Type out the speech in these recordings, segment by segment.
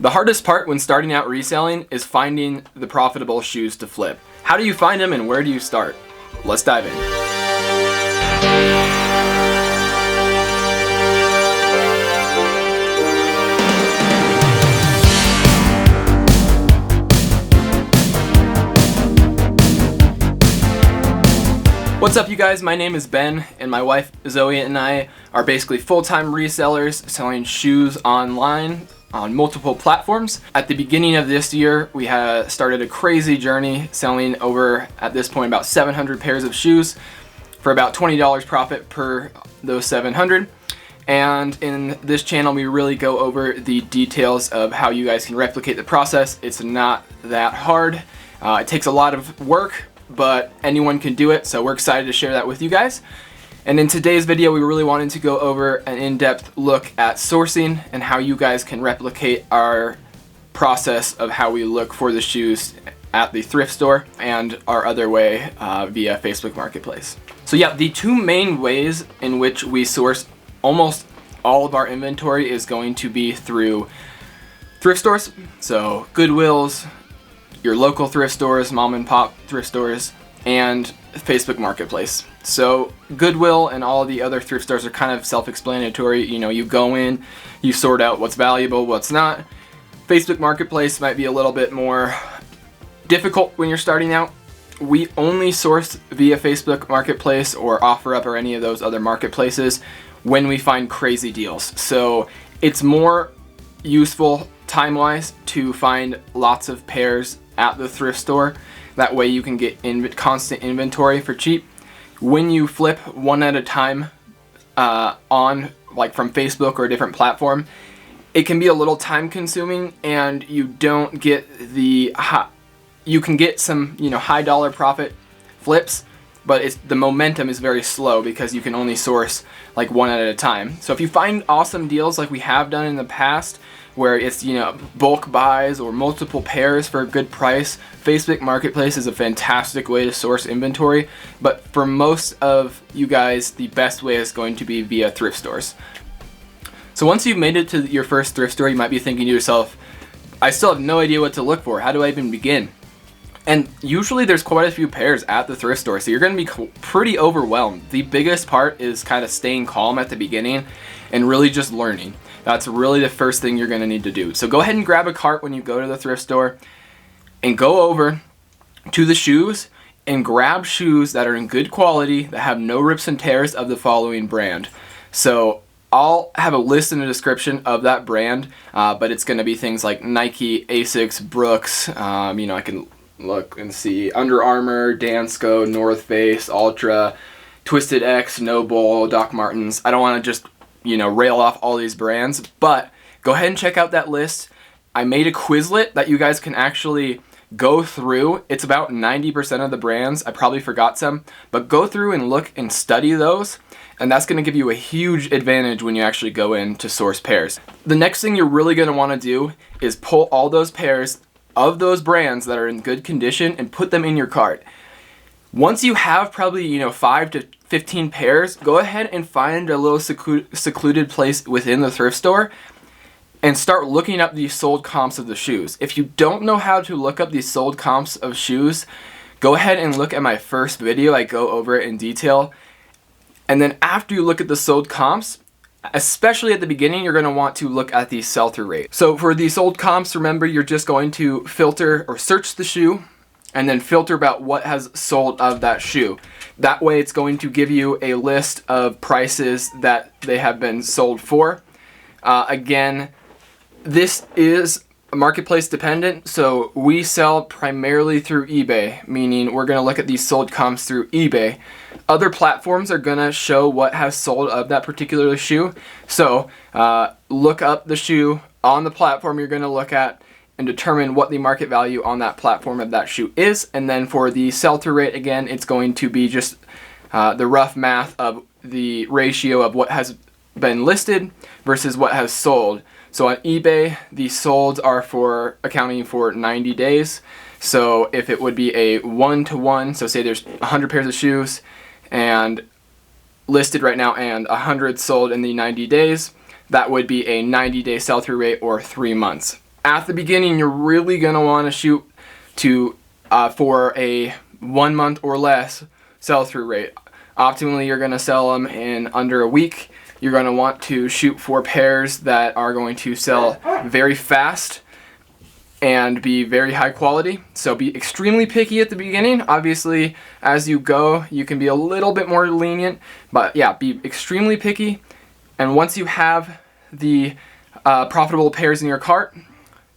The hardest part when starting out reselling is finding the profitable shoes to flip. How do you find them and where do you start? Let's dive in. What's up, you guys? My name is Ben, and my wife Zoe and I are basically full-time resellers selling shoes online on multiple platforms. At the beginning of this year, we had started a crazy journey selling over, at this point, about 700 pairs of shoes for about $20 profit per those 700. And in this channel, we really go over the details of how you guys can replicate the process. It's not that hard. It takes a lot of work, but anyone can do it, so we're excited to share that with you guys. And in today's video, we really wanted to go over an in-depth look at sourcing and how you guys can replicate our process of how we look for the shoes at the thrift store and our other way via Facebook Marketplace. So yeah, the two main ways in which we source almost all of our inventory is going to be through thrift stores, so Goodwills, your local thrift stores, mom and pop thrift stores, and Facebook Marketplace. So Goodwill and all the other thrift stores are kind of self-explanatory. You know, you go in, you sort out what's valuable, what's not. Facebook Marketplace might be a little bit more difficult when you're starting out. We only source via Facebook Marketplace or OfferUp or any of those other marketplaces when we find crazy deals. So it's more useful time-wise to find lots of pairs at the thrift store. That way you can get constant inventory for cheap. When you flip one at a time on, like, from Facebook or a different platform, it can be a little time consuming, and you don't get the you can get some, you know, high dollar profit flips, but the momentum is very slow because you can only source like one at a time. So if you find awesome deals like we have done in the past, where it's, you know, bulk buys or multiple pairs for a good price, Facebook Marketplace is a fantastic way to source inventory. But for most of you guys, the best way is going to be via thrift stores. So once you've made it to your first thrift store, you might be thinking to yourself, I still have no idea what to look for. How do I even begin? And usually there's quite a few pairs at the thrift store, so you're going to be pretty overwhelmed. The biggest part is kind of staying calm at the beginning and really just learning. That's really the first thing you're going to need to do. So go ahead and grab a cart when you go to the thrift store and go over to the shoes and grab shoes that are in good quality, that have no rips and tears of the following brand. So I'll have a list in the description of that brand, but it's going to be things like Nike, Asics, Brooks. You know, I can look and see Under Armour, Dansko, North Face, Ultra, Twisted X, Noble, Doc Martens. I don't want to just, you know, rail off all these brands, but go ahead and check out that list. I made a quizlet that you guys can actually go through. It's about 90% of the brands. I probably forgot some, but go through and look and study those, and that's going to give you a huge advantage when you actually go in to source pairs. The next thing you're really going to want to do is pull all those pairs of those brands that are in good condition and put them in your cart. Once you have probably, you know, 5 to 15 pairs, go ahead and find a little secluded place within the thrift store and start looking up the sold comps of the shoes. If you don't know how to look up the sold comps of shoes, go ahead and look at my first video. I go over it in detail. And then after you look at the sold comps, especially at the beginning, you're going to want to look at the sell-through rate. So for the sold comps, remember, you're just going to filter or search the shoe and then filter about what has sold of that shoe. That way it's going to give you a list of prices that they have been sold for. Again, this is marketplace dependent, so we sell primarily through eBay, meaning we're going to look at these sold comps through eBay. Other platforms are going to show what has sold of that particular shoe. So look up the shoe on the platform you're going to look at and determine what the market value on that platform of that shoe is. And then for the sell-through rate, again, it's going to be just the rough math of the ratio of what has been listed versus what has sold. So on eBay, the solds are for accounting for 90 days. So if it would be a 1-to-1, so say there's 100 pairs of shoes and listed right now and 100 sold in the 90 days, that would be a 90-day sell-through rate or 3 months. At the beginning, you're really going to want to shoot to for a 1 month or less sell-through rate. Optimally, you're going to sell them in under a week. You're going to want to shoot for pairs that are going to sell very fast and be very high quality. So be extremely picky at the beginning. Obviously, as you go, you can be a little bit more lenient, but yeah, be extremely picky. And once you have the profitable pairs in your cart,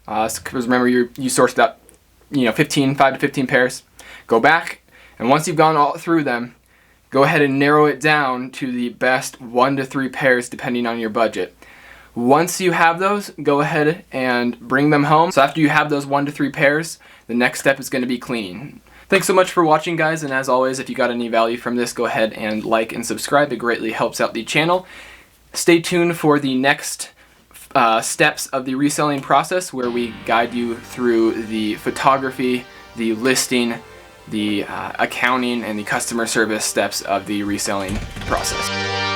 because remember you sourced up, 5 to 15 pairs, go back, and once you've gone all through them, go ahead and narrow it down to the best 1 to 3 pairs depending on your budget. Once you have those, go ahead and bring them home. So after you have those 1 to 3 pairs, the next step is going to be cleaning. Thanks so much for watching, guys, and as always, if you got any value from this, go ahead and like and subscribe. It greatly helps out the channel. Stay tuned for the next steps of the reselling process, where we guide you through the photography, the listing, the accounting, and the customer service steps of the reselling process.